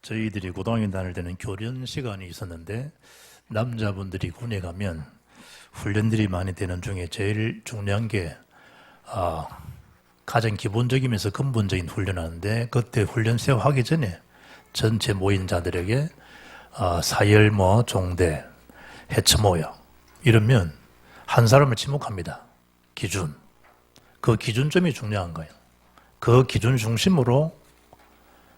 저희들이 고등학교 다닐 때는 교련 시간이 있었는데 남자분들이 군에 가면 훈련들이 많이 되는 중에 제일 중요한 게 가장 기본적이면서 근본적인 훈련하는데 그때 훈련 세워하기 전에 전체 모인 자들에게 사열 종대 해처모여 이러면 한 사람을 지목합니다. 기준. 그 기준점이 중요한 거예요. 그 기준 중심으로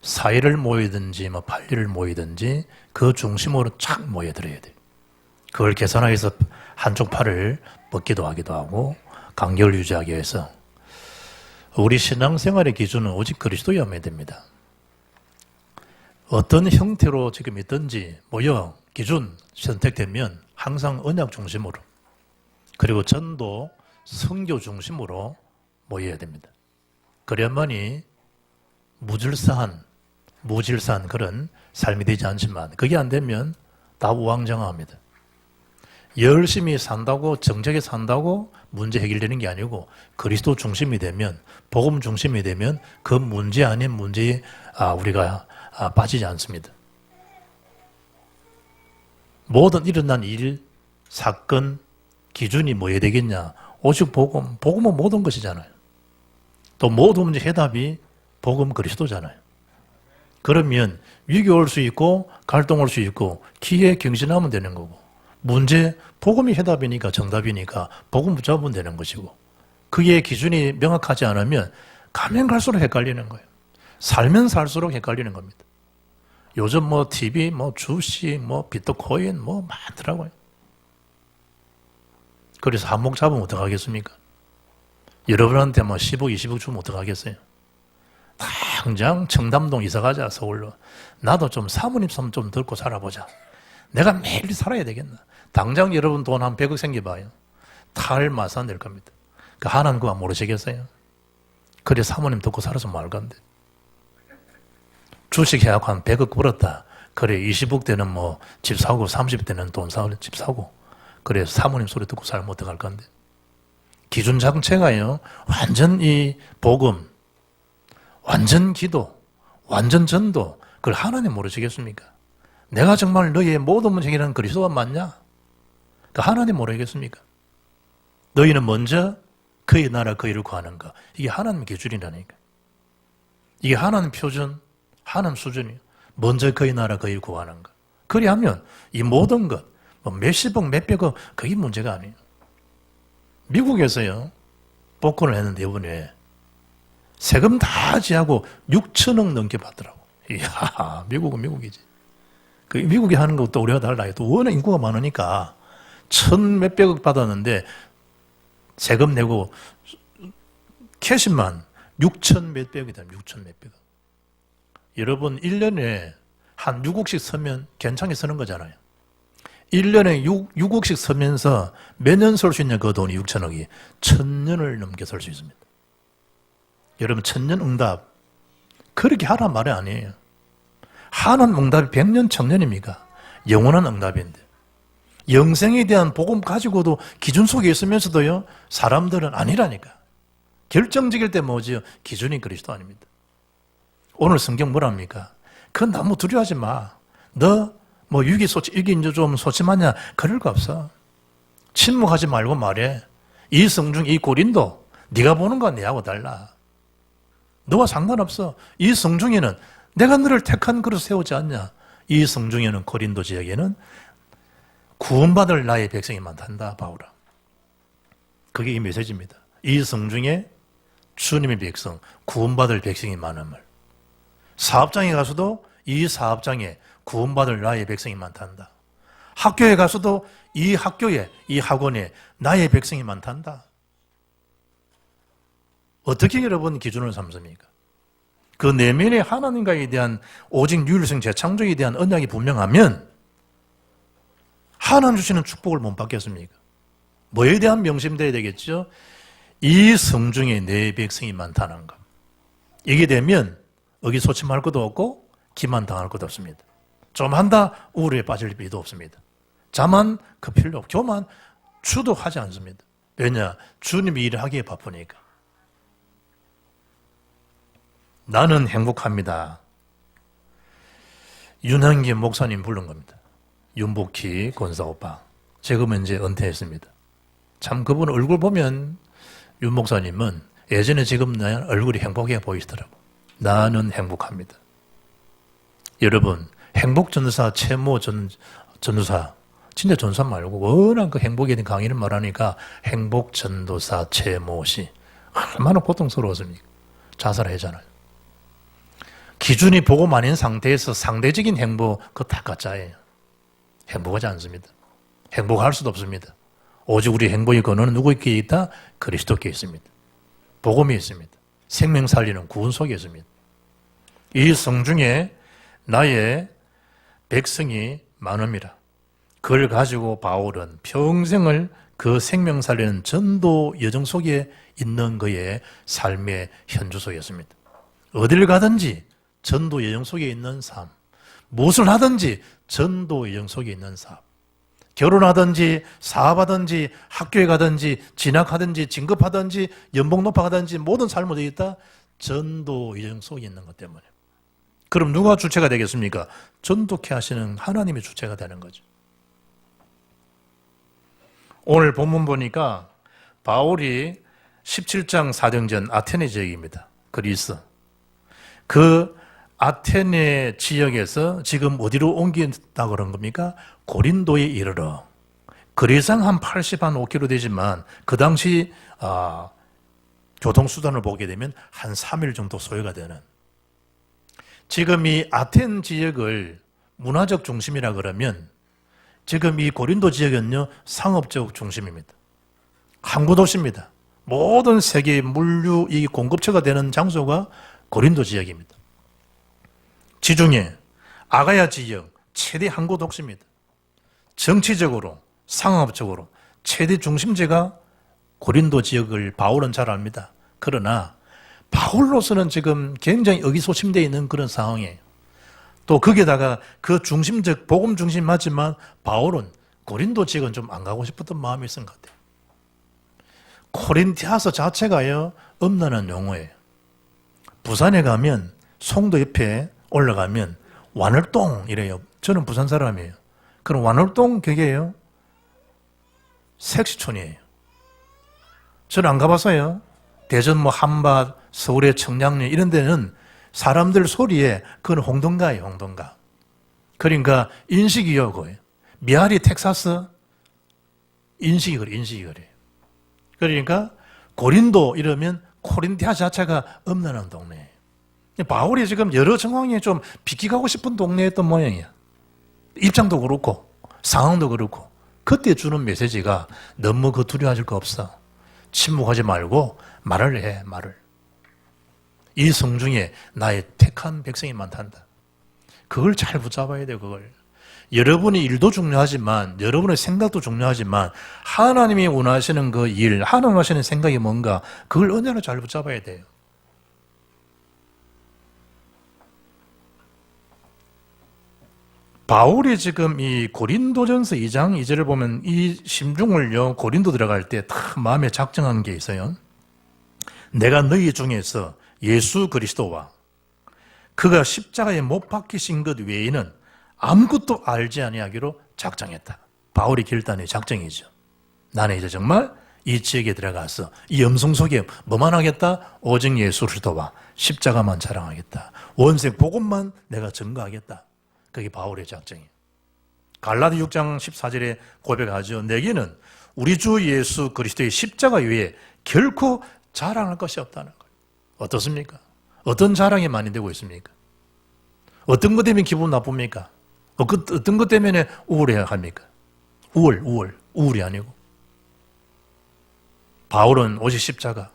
4일을 모이든지 8일을 모이든지 그 중심으로 착 모여들어야 돼요. 그걸 계산하기 위해서 한쪽 팔을 뻗기도 하기도 하고 간격을 유지하기 위해서 우리 신앙생활의 기준은 오직 그리스도여야 됩니다. 어떤 형태로 지금 있든지 모여 기준 선택되면 항상 언약 중심으로 그리고 전도 선교 중심으로 모여야 됩니다. 그래야만이 무질서한 그런 삶이 되지 않지만 그게 안 되면 다 우왕좌왕합니다. 열심히 산다고 정직하게 산다고 문제 해결되는 게 아니고 그리스도 중심이 되면 복음 중심이 되면 그 문제 아닌 문제에 우리가 빠지지 않습니다. 모든 일어난 일, 사건, 기준이 뭐여야 되겠냐? 오직 복음은 모든 것이잖아요. 또 모든 문제 해답이 복음 그리스도잖아요. 그러면 위기 올 수 있고 갈등 올 수 있고 기회 경신하면 되는 거고 문제 복음이 해답이니까 정답이니까 복음 붙잡으면 되는 것이고 그게 기준이 명확하지 않으면 가면 갈수록 헷갈리는 거예요. 살면 살수록 헷갈리는 겁니다. 요즘 TV, 주식, 비트코인 많더라고요. 그래서 한몫 잡으면 어떡하겠습니까? 여러분한테 10억, 20억 주면 어떡하겠어요? 당장 청담동 이사가자 서울로. 나도 좀 사모님 손 좀 들고 살아보자. 내가 매일 살아야 되겠나? 당장 여러분 돈 한 100억 생겨봐요. 탈마산 될 겁니다. 하나님 그거 모르시겠어요? 그래 사모님 듣고 살아서 말 건데. 주식 해갖고 한 100억 벌었다. 그래 20억 되는 집 사고 30억 되는 돈 사고 집 사고. 그래 사모님 소리 듣고 살면 어떡할 건데. 기준 장체가요. 완전 이 복음. 완전 기도, 완전 전도, 그걸 하나님 모르시겠습니까? 내가 정말 너희의 모든 문제 해결하는 그리스도가 맞냐? 하나님 모르겠습니까? 너희는 먼저 그의 나라 그의를 구하는가? 이게 하나님 기준이라니까. 이게 하나님 표준, 하나님 수준이에요. 먼저 그의 나라 그의를 구하는가? 그리하면 이 모든 것, 몇십억, 몇백억, 그게 문제가 아니에요. 미국에서요, 복권을 했는데 이번에 세금 다 지하고 6천억 넘게 받더라고. 이야, 미국은 미국이지. 미국이 하는 것도 우리가 달라요. 또 워낙 인구가 많으니까 천 몇백억 받았는데 세금 내고 캐시만 6천 몇백억이 됩니다. 6천 몇백억. 여러분 1년에 한 6억씩 쓰면 괜찮게 쓰는 거잖아요. 1년에 6억씩 쓰면서 몇 년 쓸 수 있냐 그 돈이 6천억이 1000년을 넘게 쓸 수 있습니다. 여러분 1000년 응답 그렇게 하란 말이 아니에요. 하나님 응답이 100년 1000년입니까? 영원한 응답인데 영생에 대한 복음 가지고도 기준 속에 있으면서도요 사람들은 아니라니까. 결정적일 때 뭐지요? 기준이 그리스도 아닙니다. 오늘 성경 뭐랍니까? 그건 너무 두려워하지 마. 너 이게 이제 좀 소침하냐? 그럴 거 없어. 침묵하지 말고 말해. 이 성중 이 고린도 네가 보는 건 내하고 달라. 너와 상관없어. 이 성중에는 내가 너를 택한 그릇 세우지 않냐. 이 성중에는 고린도 지역에는 구원받을 나의 백성이 많단다. 바울아. 그게 이 메시지입니다. 이 성중에 주님의 백성, 구원받을 백성이 많음을. 사업장에 가서도 이 사업장에 구원받을 나의 백성이 많단다. 학교에 가서도 이 학교에, 이 학원에 나의 백성이 많단다. 어떻게 여러분 기준을 삼습니까? 그 내면의 하나님과에 대한 오직 유일성 재창조에 대한 언약이 분명하면 하나님 주시는 축복을 못 받겠습니까? 뭐에 대한 명심돼야 되겠죠? 이 성중에 내 백성이 많다는 것. 이게 되면 의기소침할 것도 없고 기만당할 것도 없습니다. 좀 한다 우울에 빠질 필요도 없습니다. 자만 그 필요 없고 교만 주도하지 않습니다. 왜냐? 주님이 일을 하기에 바쁘니까. 나는 행복합니다. 윤한기 목사님 부른 겁니다. 윤복희 권사 오빠. 지금은 이제 은퇴했습니다. 참 그분 얼굴 보면 윤 목사님은 예전에 지금 내 얼굴이 행복해 보이시더라고. 나는 행복합니다. 여러분, 행복전도사 최모 전도사, 진짜 전도사 말고 워낙 그 행복에 대한 강의를 말하니까 행복전도사 최모 씨. 얼마나 고통스러웠습니까? 자살하잖아요. 기준이 복음 아닌 상태에서 상대적인 행복, 그거 다 가짜예요. 행복하지 않습니다. 행복할 수도 없습니다. 오직 우리 행복의 근원은 누구에게 있다? 그리스도께 있습니다. 복음이 있습니다. 생명 살리는 구원 속에 있습니다. 이 성중에 나의 백성이 많음이라. 그걸 가지고 바울은 평생을 그 생명 살리는 전도 여정 속에 있는 그의 삶의 현주 속이었습니다. 어딜 가든지 전도 여정 속에 있는 삶, 무엇을 하든지 전도 여정 속에 있는 삶, 결혼하든지 사업하든지 학교에 가든지 진학하든지 진급하든지 연봉 높아가든지 모든 삶을 어디 있다? 전도 여정 속에 있는 것 때문에. 그럼 누가 주체가 되겠습니까? 전도케 하시는 하나님이 주체가 되는 거죠. 오늘 본문 보니까 바울이 17장 사정전 아테네 지역입니다. 그리스. 그 아테네 지역에서 지금 어디로 옮긴다 그런 겁니까? 고린도에 이르러. 거리상 한 85km 되지만 그 당시 교통수단을 보게 되면 한 3일 정도 소요가 되는. 지금 이 아텐 지역을 문화적 중심이라 그러면 지금 이 고린도 지역은요, 상업적 중심입니다. 항구 도시입니다. 모든 세계 물류 이 공급처가 되는 장소가 고린도 지역입니다. 지중해 아가야 지역 최대 항구 도시입니다. 정치적으로 상업적으로 최대 중심지가 고린도 지역을 바울은 잘 압니다. 그러나 바울로서는 지금 굉장히 의기소침되어 있는 그런 상황이에요. 또 거기에다가 그 중심적 복음 중심 맞지만 바울은 고린도 지역은 좀 안 가고 싶었던 마음이 있은 것 같아요. 코린티아서 자체가요, 엄난한 용어예요. 부산에 가면 송도 옆에 올라가면 완월동 이래요. 저는 부산 사람이에요. 그럼 완월동 그게요, 색시촌이에요. 저는 안 가봤어요. 대전 한밭, 서울의 청량리 이런 데는 사람들 소리에 그건 홍동가예요, 홍동가. 그러니까 인식이요, 그거예요. 미아리 텍사스 인식이 그래요. 그러니까 고린도 이러면 코린티아 자체가 엄난한 동네예요. 바울이 지금 여러 정황에 좀 비키가고 싶은 동네였던 모양이야. 입장도 그렇고 상황도 그렇고. 그때 주는 메시지가 너무 그 두려워하실 거 없어. 침묵하지 말고 말을 해, 말을. 이 성중에 나의 택한 백성이 많단다. 그걸 잘 붙잡아야 돼요, 그걸. 여러분의 일도 중요하지만, 여러분의 생각도 중요하지만, 하나님이 원하시는 그 일, 하나님 원하시는 생각이 뭔가, 그걸 언제나 잘 붙잡아야 돼요. 바울이 지금 이 고린도전서 2장 2절을 보면 이 심중을요, 고린도 들어갈 때 다 마음에 작정한 게 있어요. 내가 너희 중에서 예수 그리스도와 그가 십자가에 못 박히신 것 외에는 아무것도 알지 아니하기로 작정했다. 바울이 결단의 작정이죠. 나는 이제 정말 이 지역에 들어가서 이 염성 속에 뭐만 하겠다? 오직 예수 그리스도와 십자가만 자랑하겠다. 원색 복음만 내가 증거하겠다. 그게 바울의 작정이에요. 갈라디 6장 14절에 고백하죠. 내게는 우리 주 예수 그리스도의 십자가 외에 결코 자랑할 것이 없다는 거예요. 어떻습니까? 어떤 자랑이 많이 되고 있습니까? 어떤 것 때문에 기분 나쁩니까? 어떤 것 때문에 우울해야 합니까? 우울이 아니고. 바울은 오직 십자가,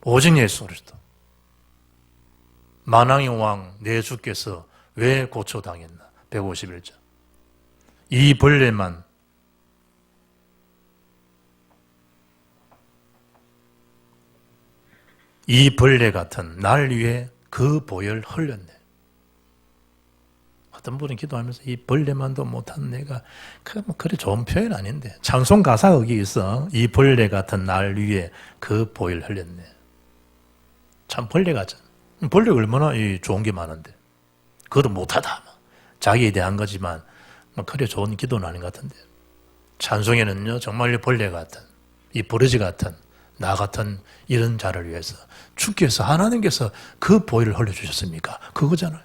오직 예수 그리스도. 만왕의 왕 내 주께서 왜 고초당했나? 151절. 이 벌레만 이 벌레 같은 날 위해 그 보혈 흘렸네. 어떤 분은 기도하면서 이 벌레만도 못한 내가 그래 좋은 표현 아닌데 찬송 가사가 여기 있어. 이 벌레 같은 날 위해 그 보혈 흘렸네. 참 벌레 같잖아. 벌레가 얼마나 좋은 게 많은데. 그것도 못하다. 자기에 대한 거지만 그래 좋은 기도는 아닌 것 같은데. 찬송에는요 정말 벌레 같은 이 버러지 같은 나 같은 이런 자를 위해서 주께서 하나님께서 그 보혈을 흘려주셨습니까? 그거잖아요.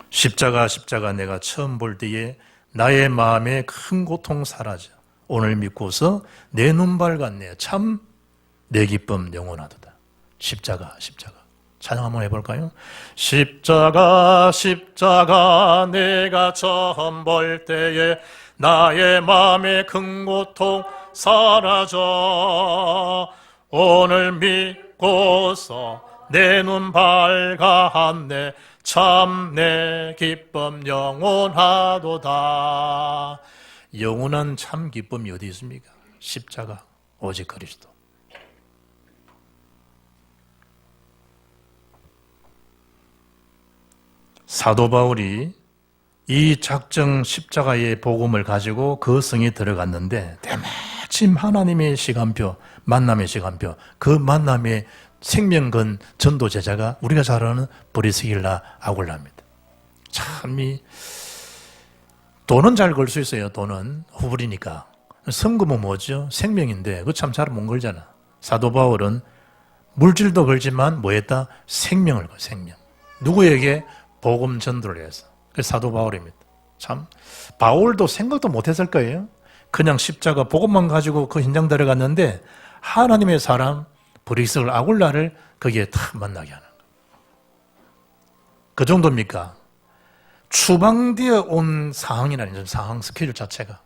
십자가 내가 처음 볼 때에 나의 마음에 큰 고통 사라져 오늘 믿고서 내 눈 밝았네. 참 내 기쁨 영원하도다. 십자가 찬양 한번 해볼까요? 십자가 내가 처음 볼 때에 나의 마음에 큰 고통 사라져 오늘 믿고서 내 눈 밝았네. 참 내 기쁨 영원하도다. 영원한 참 기쁨이 어디 있습니까? 십자가 오직 그리스도. 사도 바울이 이 작정 십자가의 복음을 가지고 그 성에 들어갔는데 때마침 하나님의 시간표, 만남의 시간표, 그 만남의 생명건 전도 제자가 우리가 잘 아는 브리스길라 아굴라입니다. 참이 돈은 잘 걸 수 있어요. 돈은 후불이니까. 성금은 뭐죠? 생명인데 그거 참 잘 못 걸잖아. 사도 바울은 물질도 걸지만 뭐 했다? 생명을 걸, 생명. 누구에게? 복음 전도를 해서. 그래서 사도 바울입니다. 참 바울도 생각도 못했을 거예요. 그냥 십자가 복음만 가지고 그 현장 들어갔는데 하나님의 사람 브리스길 아굴라를 거기에 탁 만나게 하는 거예요. 그 정도입니까? 추방되어 온 상황이라는 상황 스케줄 자체가.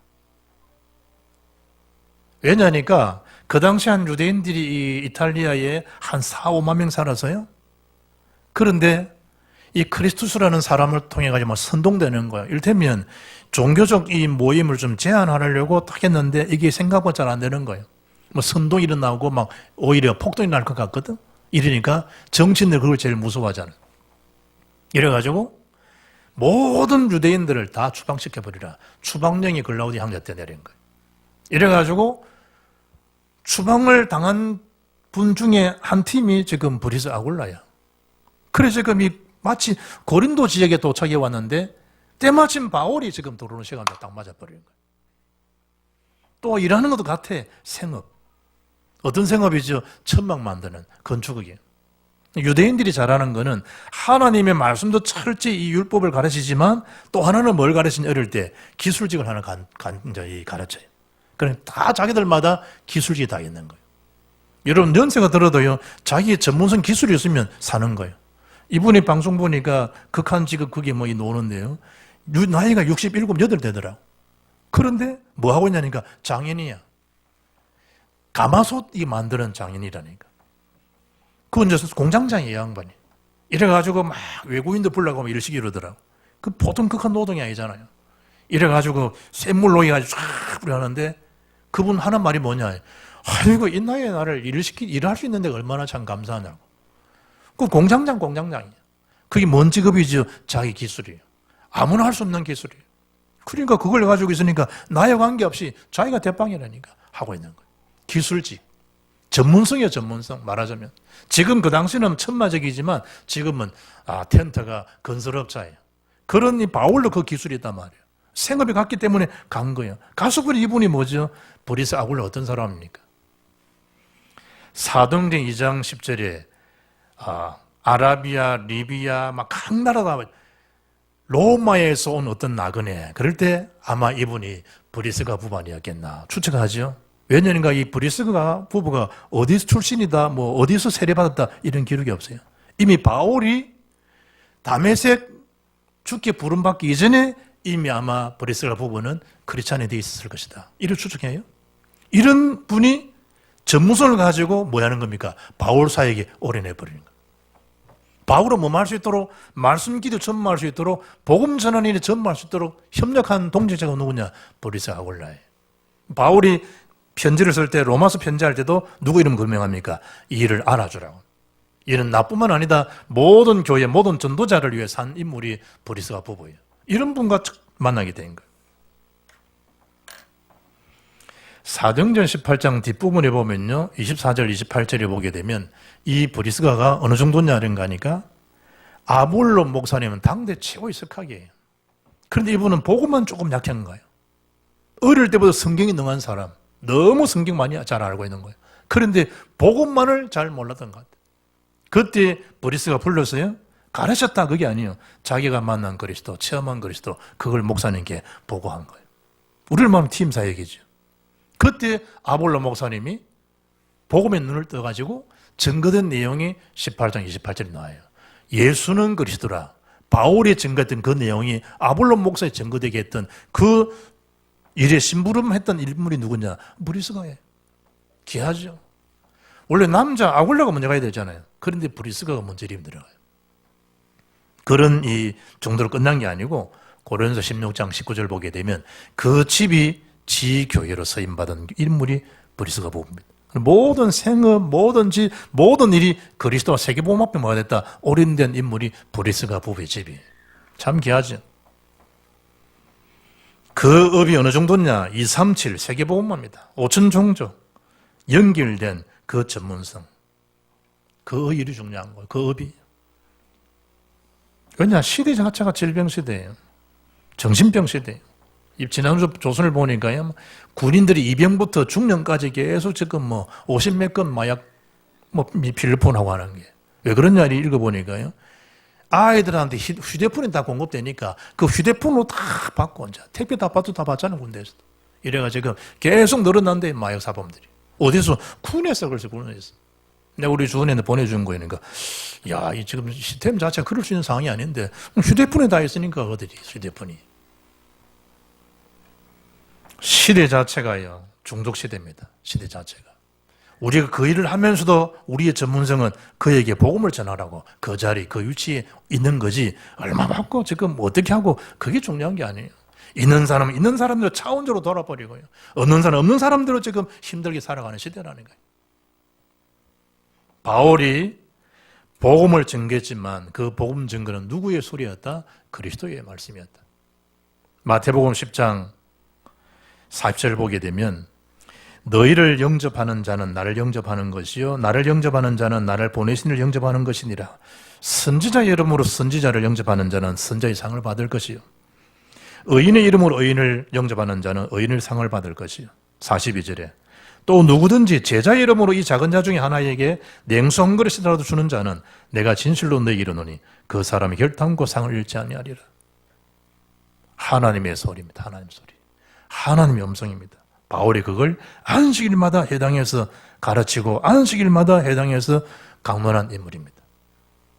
왜냐하니까 그 당시 한 유대인들이 이 이탈리아에 한 4, 5만 명 살아서요. 그런데 이 크리스투스라는 사람을 통해 가지고 선동되는 거예요. 이를테면 종교적 이 모임을 좀 제한하려고 딱 했는데 이게 생각보다 잘 안 되는 거예요. 뭐 선동이 일어나고 막 오히려 폭동이 날 것 같거든. 이러니까 정치인들 그걸 제일 무서워하잖아요. 이래가지고 모든 유대인들을 다 추방시켜버리라. 추방령이 글라우디 황제 때 내린 거예요. 이래가지고 추방을 당한 분 중에 한 팀이 지금 브리스 아굴라야. 그래서 지금 이 마치 고린도 지역에 도착해 왔는데 때마침 바울이 지금 들어오는 시간에 딱 맞아버리는 거예요. 또 일하는 것도 같아. 생업. 어떤 생업이죠? 천막 만드는 건축이에요. 유대인들이 잘하는 거는 하나님의 말씀도 철저히 이 율법을 가르치지만 또 하나는 뭘 가르치냐 어릴 때 기술직을 하나 가르쳐요. 그럼 다 자기들마다 기술직이 다 있는 거예요. 여러분 연세가 들어도요 자기의 전문성 기술이 있으면 사는 거예요. 이분이 방송 보니까 극한 직업 그게 뭐 노는데요. 나이가 67, 8 되더라고. 그런데 뭐 하고 있냐니까 장인이야. 가마솥 이 만드는 장인이라니까. 그건 이제 공장장이에요, 양반이. 이래가지고 막 외국인들 불러가고 뭐 이러시기 이러더라고. 그 보통 극한 노동이 아니잖아요. 이래가지고 샘물 녹여가지고 쫙 뿌려하는데 그분 하는 말이 뭐냐. 아이고, 이 나이에 나를 일할 수 있는 데가 얼마나 참 감사하냐고. 그 공장장이에요. 그게 뭔 직업이죠? 자기 기술이에요. 아무나 할 수 없는 기술이에요. 그러니까 그걸 가지고 있으니까 나에 관계없이 자기가 대빵이라니까 하고 있는 거예요. 기술직. 전문성이에요, 전문성. 말하자면. 지금 그 당시는 천마적이지만 지금은 텐트가 건설업자예요. 그런 이 바울도 그 기술이 있단 말이에요. 생업이 갔기 때문에 간 거예요. 가서 그래 이분이 뭐죠? 브리스 아굴라 어떤 사람입니까? 사도행전 2장 10절에 아라비아, 리비아 막 각 나라가 로마에서 온 어떤 나그네. 그럴 때 아마 이분이 브리스가 부반이었겠나 추측하죠. 왜냐니까 이 브리스가 부부가 어디서 출신이다, 뭐 어디서 세례받았다 이런 기록이 없어요. 이미 바울이 다메섹 죽게 부름받기 이전에 이미 아마 브리스가 부부는 크리스찬이 되어 있었을 것이다. 이를 추측해요. 이런 분이 전문성을 가지고 뭐 하는 겁니까? 바울 사에게 올인해버리는 거예요. 바울은 뭐 할 수 있도록 말씀 기도 전무할 수 있도록 복음 전하는 일에 전무할 수 있도록 협력한 동역자가 누구냐? 브리스 아굴라예요. 바울이 편지를 쓸 때 로마서 편지할 때도 누구 이름 금명합니까? 이 일을 알아주라고. 이는 나뿐만 아니다. 모든 교회 모든 전도자를 위해 산 인물이 브리스가 부부예요. 이런 분과 만나게 된 거예요. 사도행전 18장 뒷부분에 보면요 24절 28절에 보게 되면 이 브리스가가 어느 정도냐는 가니까 아볼로 목사님은 당대 최고의 석학이에요. 그런데 이분은 복음만 조금 약한 거예요. 어릴 때부터 성경이 능한 사람, 너무 성경 많이 잘 알고 있는 거예요. 그런데 복음만을 잘 몰랐던 것 같아요. 그때 브리스가 불렀어요. 가르쳤다 그게 아니에요. 자기가 만난 그리스도, 체험한 그리스도, 그걸 목사님께 보고한 거예요. 우리를 말하면 팀사 얘기죠. 그때 아볼로 목사님이 복음의 눈을 떠가지고 증거된 내용이 18장 28절에 나와요. 예수는 그리스도라. 바울이 증거했던 그 내용이 아볼로 목사에 증거되게 했던 그 일에 심부름했던 인물이 누구냐? 브리스가예요. 귀하죠. 원래 남자 아굴라가 먼저 가야 되잖아요. 그런데 브리스가가 먼저 이름이 들어가요. 그런 이 정도로 끝난 게 아니고 고린도서 16장 19절 보게 되면 그 집이 지교회로 서임받은 인물이 브리스가 부부입니다. 모든 생업, 모든 집, 모든 일이 그리스도와 세계복음 앞에 뭐가 됐다? 올인된 인물이 브리스가 부부의 집이에요. 참 귀하죠. 그 업이 어느 정도냐? 237 세계복음화입니다. 5천 종족 연결된 그 전문성, 그 일이 중요한 거예요. 그 업이. 왜냐? 시대 자체가 질병 시대예요. 정신병 시대예요. 지난주 조선을 보니까요, 군인들이 입영부터 중년까지 계속 지금 50몇 건 마약 필로폰하고 하는 게. 왜 그러냐 읽어보니까요, 아이들한테 휴대폰이 다 공급되니까 그 휴대폰으로 다 받고, 이제 택배 다 받잖아요, 군대에서도. 이래가지고 계속 늘어난대, 마약 사범들이. 어디서? 군에서 그래서 군에서. 내가 우리 주원이한테 보내준 거니까, 야, 이 지금 시스템 자체가 그럴 수 있는 상황이 아닌데, 휴대폰에 다 있으니까, 그들이, 휴대폰이. 시대 자체가요, 중독 시대입니다. 시대 자체가. 우리가 그 일을 하면서도 우리의 전문성은 그에게 복음을 전하라고 그 자리, 그 위치에 있는 거지, 얼마 받고 지금 어떻게 하고, 그게 중요한 게 아니에요. 있는 사람은 있는 사람대로 차원적으로 돌아버리고요. 없는 사람은 없는 사람대로 지금 힘들게 살아가는 시대라는 거예요. 바울이 복음을 증거했지만 그 복음 증거는 누구의 소리였다? 그리스도의 말씀이었다. 마태복음 10장 40절을 보게 되면 너희를 영접하는 자는 나를 영접하는 것이요 나를 영접하는 자는 나를 보내신 이를 영접하는 것이니라. 선지자 이름으로 선지자를 영접하는 자는 선지자의 상을 받을 것이요 의인의 이름으로 의인을 영접하는 자는 의인의 상을 받을 것이요. 42절에 또 누구든지 제자의 이름으로 이 작은 자 중에 하나에게 냉수 한 그릇이라도 주는 자는 내가 진실로 너에게 이르노니 그 사람이 결단코 상을 잃지 아니하리라. 하나님의 소리입니다. 하나님의 소리. 하나님의 음성입니다. 바울이 그걸 안식일마다 해당해서 가르치고 안식일마다 해당해서 강론한 인물입니다.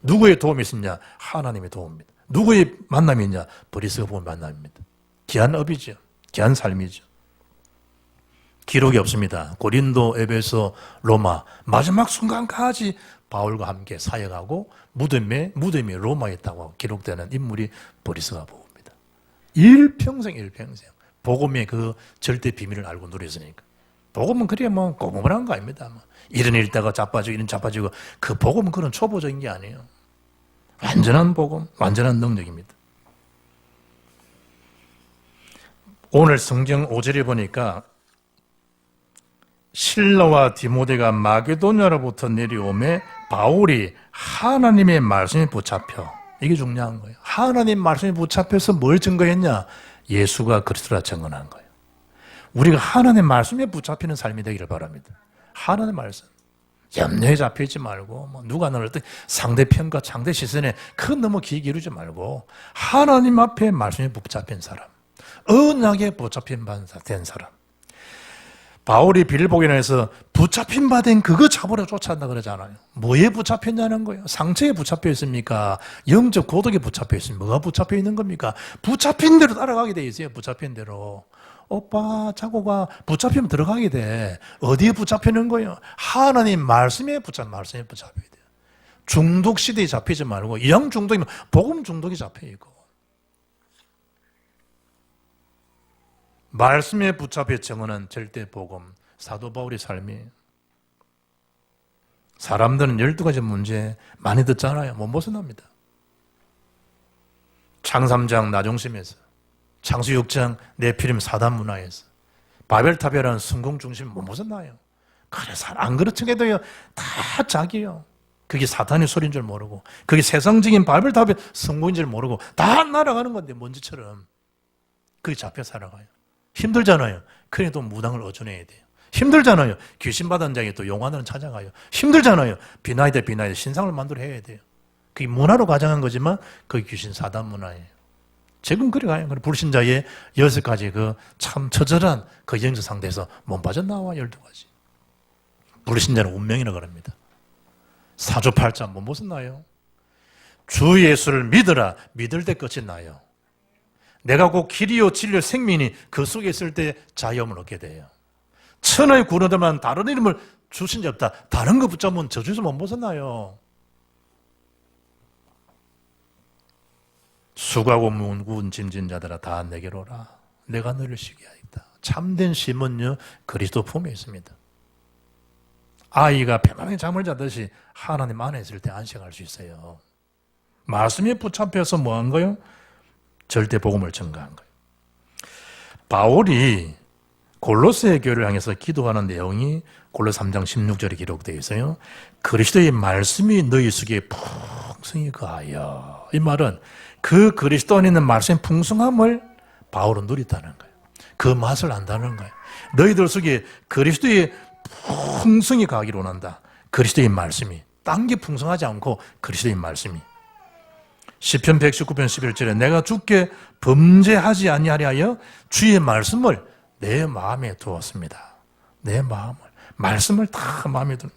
누구의 도움이 있느냐? 하나님의 도움입니다. 누구의 만남이 있냐? 브리스가 본 만남입니다. 귀한 업이죠. 귀한 삶이죠. 기록이 없습니다. 고린도, 에베소, 로마 마지막 순간까지 바울과 함께 사역하고 무덤이 로마에 있다고 기록되는 인물이 브리스가 부부입니다. 일평생 복음의 그 절대 비밀을 알고 누렸으니까. 복음은 그래 고무한 거 아닙니다. 이런 일다가 자빠지고 이런 자빠지고 그 복음은 그런 초보적인 게 아니에요. 완전한 복음, 완전한 능력입니다. 오늘 성경 5절에 보니까 실라와 디모데가 마게도냐로부터 내려오매 바울이 하나님의 말씀에 붙잡혀. 이게 중요한 거예요. 하나님 말씀에 붙잡혀서 뭘 증거했냐? 예수가 그리스도라 증언한 거예요. 우리가 하나님 말씀에 붙잡히는 삶이 되기를 바랍니다. 하나님 말씀. 염려에 잡혀있지 말고 누가 너를 어떤 상대편과 상대 시선에 큰 너무 귀 기울이지 말고 하나님 앞에 말씀에 붙잡힌 사람, 언약에 붙잡힌 된 사람. 바울이 빌보겐에서 붙잡힌 바 된 그거 잡으러 쫓아간다 그러잖아요. 뭐에 붙잡혔냐는 거예요. 상처에 붙잡혀 있습니까? 영적 고독에 붙잡혀 있습니까? 뭐가 붙잡혀 있는 겁니까? 붙잡힌 대로 따라가게 돼 있어요. 붙잡힌 대로. 오빠 자고가 붙잡히면 들어가게 돼. 어디에 붙잡히는 거예요? 하나님 말씀에 붙잡혀야 돼요. 중독 시대에 잡히지 말고 영 중독이면 복음 중독이 잡혀 있고 말씀에 붙잡혀 증언한 절대 복음, 사도 바울의 삶이에요. 사람들은 12가지 문제 많이 듣잖아요. 못 벗어납니다. 창3장 나중심에서, 창수 6장 네피림 사단 문화에서, 바벨탑이라는 성공 중심 못 벗어나요. 그래서 안 그렇게도요 다 자기요. 그게 사탄의 소리인 줄 모르고 그게 세상적인 바벨탑의 성공인 줄 모르고 다 날아가는 건데 먼지처럼 그게 잡혀 살아가요. 힘들잖아요. 그래도 무당을 어쩌내야 돼요. 힘들잖아요. 귀신 받은 자에게 또 용환을 찾아가요. 힘들잖아요. 비나이다 신상을 만들어 해야 돼요. 그게 문화로 가정한 거지만 그게 귀신 사단 문화예요. 지금 그래 가요. 불신자의 6가지 그 참 처절한 그 영적 상태에서 못 빠져나와 12가지. 불신자는 운명이라 그럽니다. 사주팔자 못 벗어나요. 주 예수를 믿으라. 믿을 때 끝이 나요. 내가 곧 길이요 진리요 생명이 그 속에 있을 때 자유함을 얻게 돼요. 천하의 구원들만 다른 이름을 주신 적 없다. 다른 거 붙잡으면 저주에서 못 벗어나요. 수고하고 무거운 짐진 자들아 다 내게로 오라. 내가 너를 쉬게 하겠다. 참된 쉼은요 그리스도 품에 있습니다. 아이가 편안하게 잠을 자듯이 하나님 안에 있을 때 안식할 수 있어요. 말씀에 붙잡혀서 뭐 한 거요? 절대 복음을 증거한 거예요. 바울이 골로새 교회를 향해서 기도하는 내용이 골로새 3장 16절에 기록되어 있어요. 그리스도의 말씀이 너희 속에 풍성히 거하여. 이 말은 그 그리스도 안에 있는 말씀의 풍성함을 바울은 누렸다는 거예요. 그 맛을 안다는 거예요. 너희들 속에 그리스도의 풍성히 가기를 원한다. 그리스도의 말씀이. 딴 게 풍성하지 않고 그리스도의 말씀이. 시편 119편 11절에 내가 주께 범죄하지 아니하려 하여 주의 말씀을 내 마음에 두었습니다. 내 마음을. 말씀을 다 마음에 두는.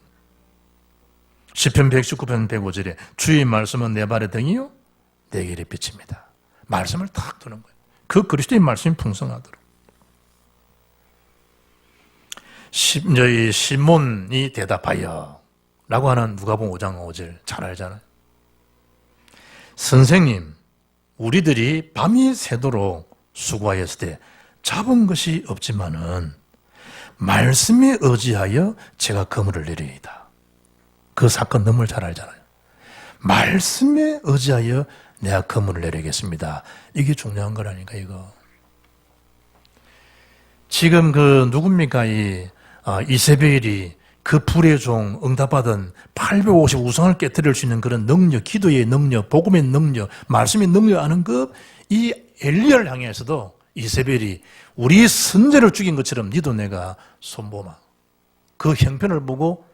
시편 119편 105절에 주의 말씀은 내 발의 등이요 내 길의 빛입니다. 말씀을 탁 두는 거예요. 그 그리스도의 말씀이 풍성하도록. 시몬이 대답하여 라고 하는 누가복음 5장 5절 잘 알잖아요. 선생님, 우리들이 밤이 새도록 수고하였을 때 잡은 것이 없지만은 말씀에 의지하여 제가 그물을 내리이다. 그 사건 너무 잘 알잖아요. 말씀에 의지하여 내가 그물을 내리겠습니다. 이게 중요한 거라니까 이거. 지금 그 누굽니까 이세벨이 그 불의 종 응답받은 850 우상을 깨뜨릴 수 있는 그런 능력, 기도의 능력, 복음의 능력, 말씀의 능력 아는 이 엘리야를 향해서도 이세벨이 우리 선제를 죽인 것처럼 니도 내가 손보마. 그 형편을 보고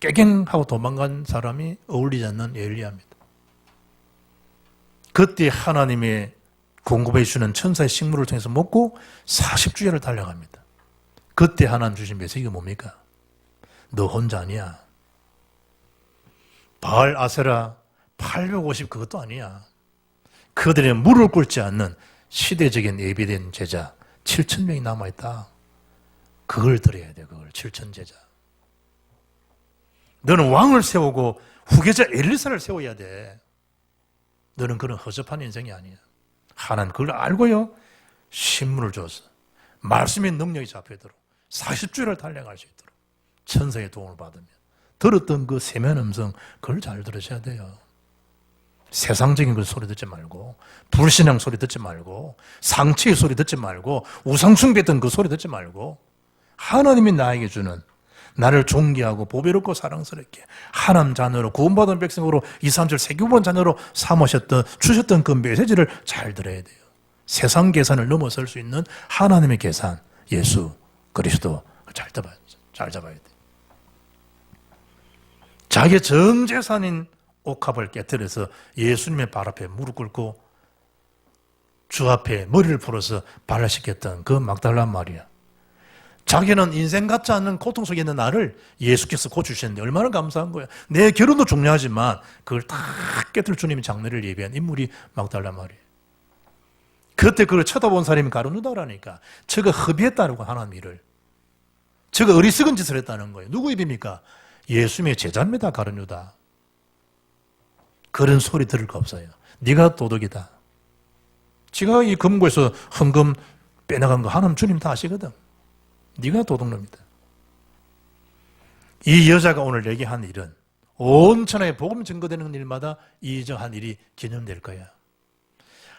깨갱하고 도망간 사람이 어울리지 않는 엘리야입니다. 그때 하나님의 공급해 주는 천사의 식물을 통해서 먹고 40주야를 달려갑니다. 그때 하나님 주신 메시지가 뭡니까? 너 혼자 아니야. 바알 아세라 850 그것도 아니야. 그들의 무릎 꿇지 않는 시대적인 예비된 제자 7,000명이 남아있다. 그걸 드려야 돼. 그걸 7,000 제자. 너는 왕을 세우고 후계자 엘리사를 세워야 돼. 너는 그런 허접한 인생이 아니야. 하나님 그걸 알고요. 신문을 줘서 말씀의 능력이 잡히도록 40주를 달려갈 수 있도록 천사의 도움을 받으면 들었던 그 세면 음성 그걸 잘 들으셔야 돼요. 세상적인 그 소리 듣지 말고 불신앙 소리 듣지 말고 상처의 소리 듣지 말고 우상숭배했던 그 소리 듣지 말고 하나님이 나에게 주는 나를 존귀하고 보배롭고 사랑스럽게 하나님 자녀로 구원받은 백성으로 2, 3절 세교본 자녀로 삼으셨던 주셨던 그 메시지를 잘 들어야 돼요. 세상 계산을 넘어설 수 있는 하나님의 계산 예수 그리스도 잘 잡아야 돼. 자기의 전 재산인 옥합을 깨뜨려서 예수님의 발 앞에 무릎 꿇고 주 앞에 머리를 풀어서 발라시켰던 그 막달라 마리아. 자기는 인생 같지 않는 고통 속에 있는 나를 예수께서 고쳐주셨는데 얼마나 감사한 거야. 내 결혼도 중요하지만 그걸 다 깨뜨릴 주님의 장례를 예비한 인물이 막달라 마리아. 그때 그걸 쳐다본 사람이 가룟유다라니까. 저거 허비했다는 거 하나님 일을. 저거 어리석은 짓을 했다는 거예요. 누구 입입니까? 예수님의 제자입니다. 가룟유다. 그런 소리 들을 거 없어요. 네가 도둑이다. 지가 이 금고에서 헌금 빼나간 거 하나님 주님 다 아시거든. 네가 도둑놈이다. 이 여자가 오늘 내게 한 일은 온 천하에 복음 증거되는 일마다 이한 일이 기념될 거야.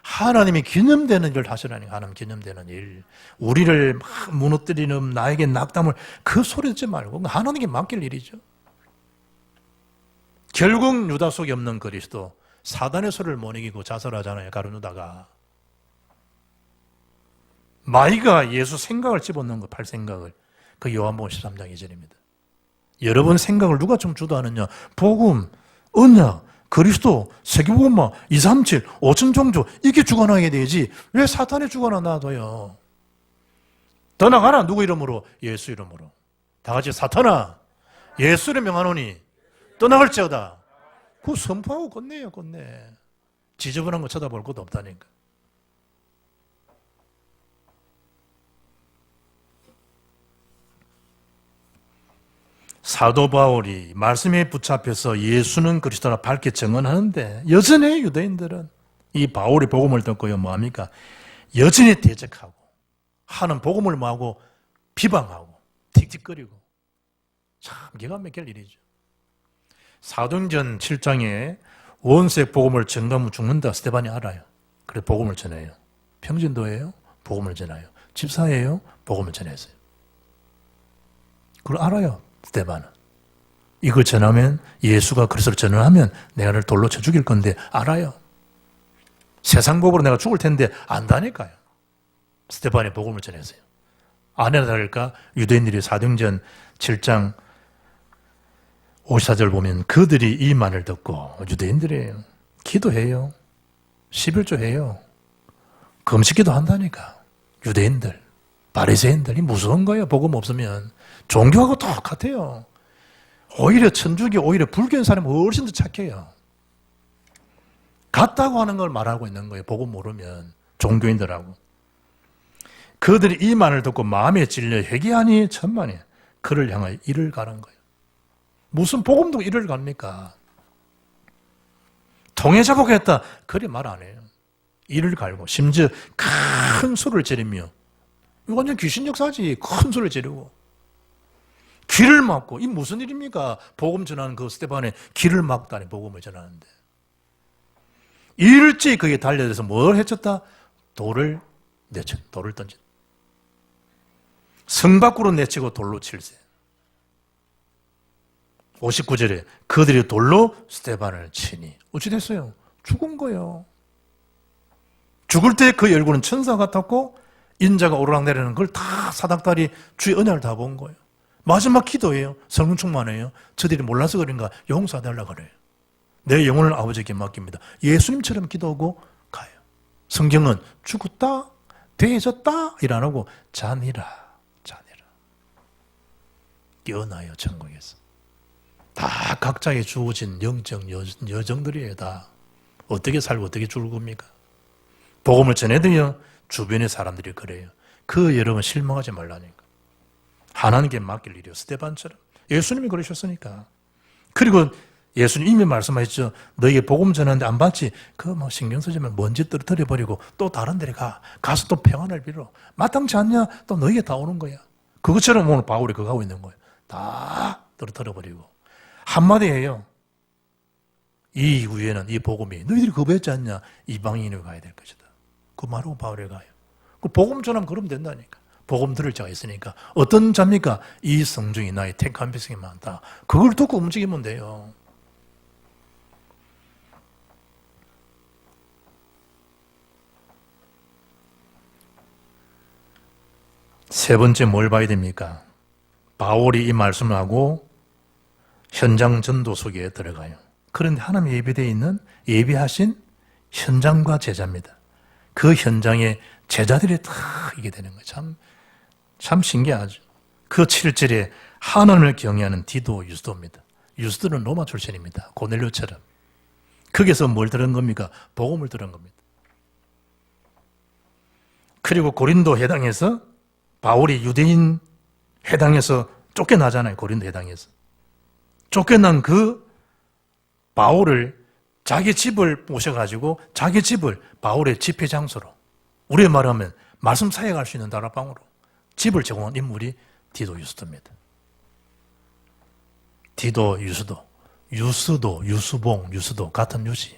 하나님이 기념되는 일을 하시라니까. 하나님 기념되는 일. 우리를 막 무너뜨리는 나에게 낙담을 그 소리 듣지 말고 하나님께 맡길 일이죠. 결국 유다 속에 없는 그리스도, 사단의 소리를 못 이기고 자살하잖아요. 가룟 유다가. 마귀가 예수 생각을 집어넣은 거, 팔 생각을. 그 요한복음 13장 2절입니다. 여러분 생각을 누가 좀 주도하느냐? 복음, 언약, 그리스도, 세계복음화, 237, 5천 종교, 이게 주관하게 되지. 왜 사탄의 주관을 놔둬요? 떠나가라. 누구 이름으로? 예수 이름으로. 다 같이 사탄아, 예수를 명하노니 떠나갈지어다. 그거 선포하고 끝내요, 끝내. 지저분한 거 쳐다볼 것도 없다니까. 사도 바울이 말씀에 붙잡혀서 예수는 그리스도라 밝게 증언하는데 여전히 유대인들은 이 바울의 복음을 듣고요 뭐합니까? 여전히 대적하고 하는 복음을 뭐하고 비방하고 틱틱거리고 참 기가 막힐 일이죠. 사도행전 7장에 원색 복음을 전가하면 죽는다 스데반이 알아요. 그래서 복음을 전해요. 평신도예요? 복음을 전해요. 집사예요? 복음을 전했어요. 그걸 알아요. 스데반은. 이걸 전하면 예수가 그리스도를 전하면 내가 너를 돌로 쳐 죽일 건데 알아요. 세상 법으로 내가 죽을 텐데 안다니까요. 스데반이 복음을 전했어요. 아내나 다를까 유대인들이 사도행전 7장 54절 보면 그들이 이 말을 듣고 유대인들이에요. 기도해요. 11조 해요. 금식기도 한다니까. 유대인들, 바리새인들이 무서운 거예요. 복음 없으면. 종교하고 똑같아요. 오히려 천주교, 오히려 불교인 사람은 훨씬 더 착해요. 같다고 하는 걸 말하고 있는 거예요. 복음 모르면. 종교인들하고. 그들이 이 말을 듣고 마음에 찔려 회개하니 천만에 그를 향하여 이를 가는 거예요. 무슨 복음 듣고 이를 갑니까? 통해자복했다. 그래 말 안 해요. 이를 갈고 심지어 큰 소리를 지르며 이거 완전 귀신 역사지. 큰 소리를 지르고 귀를 막고 이 무슨 일입니까? 복음 전하는 그 스데반의 귀를 막다니 복음을 전하는데 일찍 그게 달려들어서 뭘 해쳤다? 돌을 던진 성 밖으로 내치고 돌로 칠세. 59절에 그들이 돌로 스데반을 치니 어찌 됐어요? 죽은 거예요. 죽을 때 그 얼굴은 천사 같았고 인자가 오르락내리는 걸 다 사닥다리 주의 은혜를 다 본 거예요. 마지막 기도예요. 성령 충만해요. 저들이 몰라서 그런가 용서해달라고 그래요. 내 영혼을 아버지께 맡깁니다. 예수님처럼 기도하고 가요. 성경은 죽었다, 되어졌다 일 안 하고 자니라. 깨어나요. 천국에서. 다 각자의 주어진 영적 여정들이에요. 다. 어떻게 살고 어떻게 죽을 겁니까? 복음을 전해도요. 주변의 사람들이 그래요. 그 여러분 실망하지 말라니까. 하나님께 맡길 일이요. 스데반처럼. 예수님이 그러셨으니까. 그리고 예수님 이미 말씀하셨죠. 너에게 복음 전하는데 안 받지? 그거 뭐 신경 쓰지 말고 먼지 떨어뜨려버리고 또 다른 데로 가. 가서 또 평안을 빌어. 마땅치 않냐? 또 너에게 다 오는 거야. 그것처럼 오늘 바울이 그거 하고 있는 거예요. 다 떨어뜨려버리고. 한마디예요. 이 이후에는 이 복음이 너희들이 거부했지 않냐? 이방인으로 가야 될 것이다. 그 말하고 바울에 가요. 그 복음 전하면 그러면 된다니까. 복음 들을 자가 있으니까. 어떤 자입니까? 이 성중이 나의 택한 백성이 많다. 그걸 듣고 움직이면 돼요. 세 번째 뭘 봐야 됩니까? 바울이 이 말씀을 하고 현장 전도 속에 들어가요. 그런데 하나님 예비되어 있는 예비하신 현장과 제자입니다. 그 현장에 제자들이 다 이게 되는 거예요. 참 신기하죠. 그 7절에 하나님을 경외하는 디도 유스도입니다. 유스도는 로마 출신입니다. 고넬료처럼. 거기서 뭘 들은 겁니까? 복음을 들은 겁니다. 그리고 고린도 해당에서 바울이 유대인 해당에서 쫓겨나잖아요. 고린도 해당에서. 쫓겨난 그 바울을 자기 집을 모셔가지고 자기 집을 바울의 집회 장소로 우리의 말하면 말씀 사역할 수 있는 다락방으로 집을 제공한 인물이 디도 유스도입니다. 디도 유스도. 유스도, 유수봉, 유스도 같은 유지.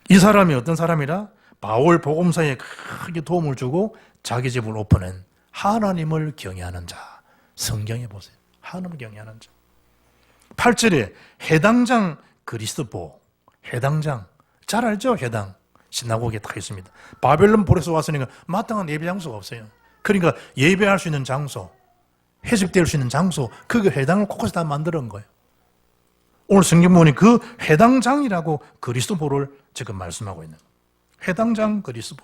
이 사람이 어떤 사람이라? 바울 복음사에 크게 도움을 주고 자기 집을 오픈한 하나님을 경외하는 자. 성경에 보세요. 하나님을 경외하는 자. 8절에 해당장 그리스도, 해당장. 잘 알죠? 해당. 시나고기에 다 있습니다. 바벨론 볼에서 왔으니까 마땅한 예배 장소가 없어요. 그러니까 예배할 수 있는 장소, 회식될 수 있는 장소, 그게 해당을 곳곳에 다 만들어 온 거예요. 오늘 성경 보니 그 해당장이라고 그리스도를 지금 말씀하고 있는 거예요. 해당장 그리스도.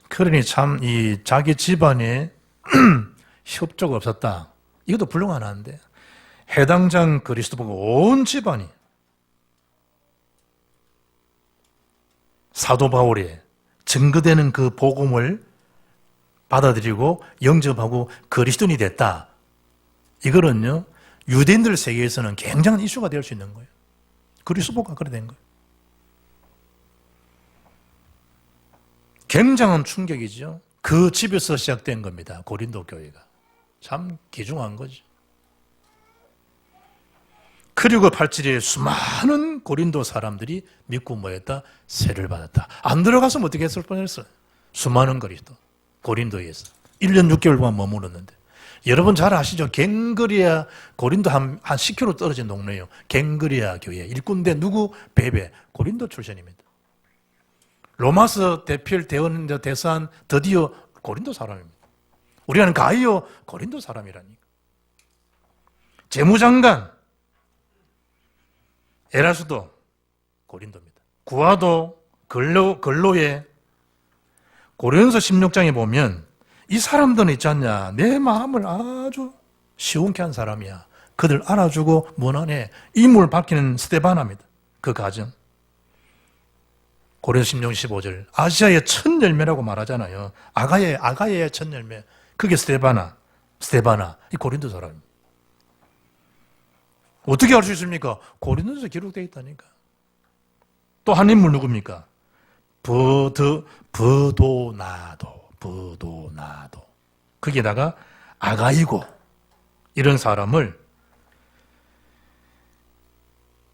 그러니 참 이 자기 집안에 협조가 없었다. 이것도 불능하는데 해당장 그리스도가 온 집안이 사도 바울이 증거되는 그 복음을 받아들이고 영접하고 그리스도인이 됐다. 이거는요, 유대인들 세계에서는 굉장한 이슈가 될 수 있는 거예요. 그리스도가 그래 된 거예요. 굉장한 충격이죠. 그 집에서 시작된 겁니다. 고린도 교회가. 참 귀중한 거죠. 그리고 8절에 수많은 고린도 사람들이 믿고 뭐했다? 세를 받았다. 안 들어갔으면 어떻게 했을 뻔했어요? 수많은 고린도에서 1년 6개월만 머물렀는데, 여러분 잘 아시죠? 갱그리아, 고린도 한 10km 떨어진 동네예요. 갱그리아 교회 일꾼대 누구? 베베, 고린도 출신입니다. 로마서 대필 대선 드디어 고린도 사람입니다. 우리는 가이오 고린도 사람이라니까. 재무장관 에라스도 고린도입니다. 구아도 근로에 고린도서 16장에 보면 이 사람들은 있지 않냐, 내 마음을 아주 시원케 한 사람이야. 그들 알아주고 문안에 임무를 밝히는 스데바나입니다. 그 가정. 고린도 16장 15절 아시아의 첫 열매라고 말하잖아요. 아가야의 첫 열매. 그게 스데바나 이 고린도 사람입니다. 어떻게 알 수 있습니까? 고린도에서 기록되어 있다니까. 또 한 인물 누굽니까? 브도나도. 거기에다가 아가이고 이런 사람을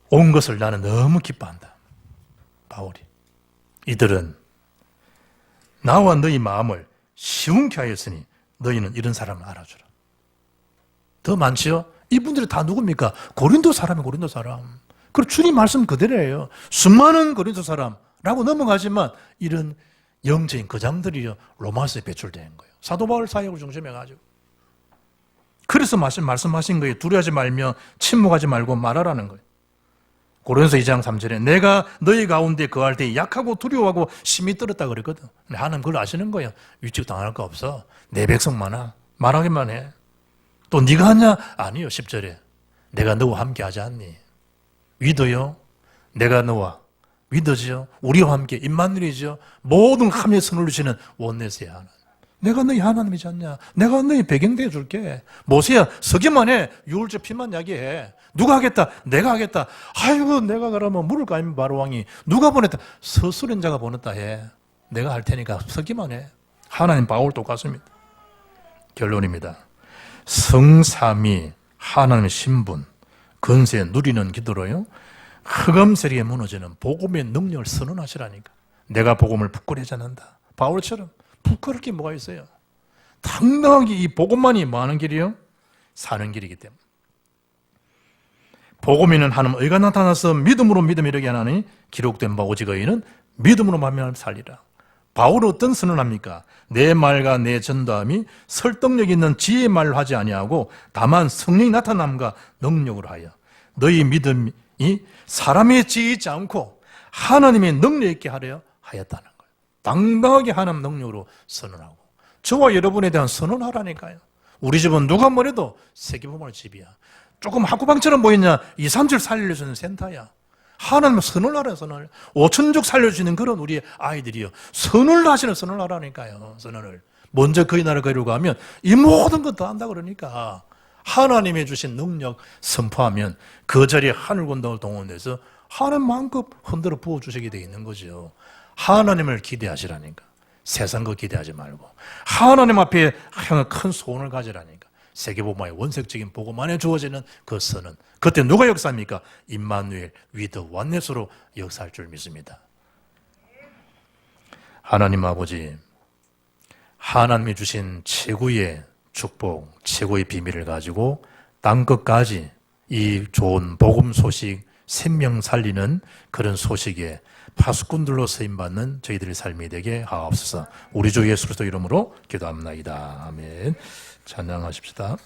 온 것을 나는 너무 기뻐한다. 바울이. 이들은 나와 너희 마음을 시원케 하였으니 너희는 이런 사람을 알아주라. 더 많지요? 이분들이 다 누굽니까? 고린도 사람이 고린도 사람. 그리고 주님 말씀 그대로예요. 수많은 고린도 사람라고 넘어가지만 이런 영적인 거장들이 로마서에 배출된 거예요. 사도 바울 사역을 중심해가지고. 그래서 말씀하신 거예요. 두려워하지 말며 침묵하지 말고 말하라는 거예요. 고린도서 2장 3절에 내가 너희 가운데 거할 때 약하고 두려워하고 심히 떨었다 그랬거든. 근데 하나님 그걸 아시는 거예요. 위축 당할 거 없어. 내 백성 많아. 말하기만 해. 또 네가 하냐? 아니요. 10절에 내가 너와 함께 하지 않니? 위도요. 내가 너와 위도지요. 우리와 함께 임마누엘이죠. 모든 함에 선을 주시는 원내스의 하나님. 내가 너희 하나님이지 않냐? 내가 너희 배경되어 줄게. 모세야 서기만 해. 유월절 피만 야기해. 누가 하겠다? 내가 하겠다. 아이고 내가 그러면 물을 까면 바로 왕이 누가 보냈다? 서술인자가 보냈다 해. 내가 할 테니까 서기만 해. 하나님 바울 똑같습니다. 결론입니다. 성삼위 하나님의 신분 건세 누리는 기도로요. 흑암세력에 무너지는 복음의 능력을 선언하시라니까. 내가 복음을 부끄러워하지 않는다. 바울처럼 부끄러울 게 뭐가 있어요? 당당하게 이 복음만이 뭐 하는 길이요? 사는 길이기 때문에. 복음에는 하나님 의가 나타나서 믿음으로 믿음에 이르게 하나니 기록된 바 오직 의인은 믿음으로 말미암아 살리라. 바울은 어떤 선언을 합니까? 내 말과 내 전도함이 설득력 있는 지혜의 말을 하지 아니하고 다만 성령이 나타남과 능력으로 하여 너희 믿음이 사람의 지혜 있지 않고 하나님의 능력 있게 하려 하였다는 거예요. 당당하게 하나님 능력으로 선언하고 저와 여러분에 대한 선언하라니까요. 우리 집은 누가 뭐래도 세계보물 집이야. 조금 학구방처럼 보이냐? 2, 3절 살려주는 센터야. 하나님 선언하라 선언을. 5천족 살려주는 그런 우리 아이들이요. 선언을 하시는 선언을 하라니까요. 선언을. 먼저 그의 나라를 가려고 하면 이 모든 것 다 한다 그러니까 하나님의 주신 능력 선포하면 그 자리에 하늘권동을 동원해서 하나님만큼 흔들어 부어주시게 되어 있는 거죠. 하나님을 기대하시라니까. 세상 거 기대하지 말고 하나님 앞에 향한 큰 소원을 가지라니까. 세계복음화의 원색적인 복음 안에 주어지는 그 선언. 그때 누가 역사합니까? 임마누엘 위더 원넷으로 역사할 줄 믿습니다. 하나님 아버지, 하나님이 주신 최고의 축복, 최고의 비밀을 가지고 땅 끝까지 이 좋은 복음 소식, 생명 살리는 그런 소식에 파수꾼들로 쓰임받는 저희들의 삶이 되게 하옵소서. 우리 주 예수 그리스도 이름으로 기도합나이다. 아멘. 찬양하십시다.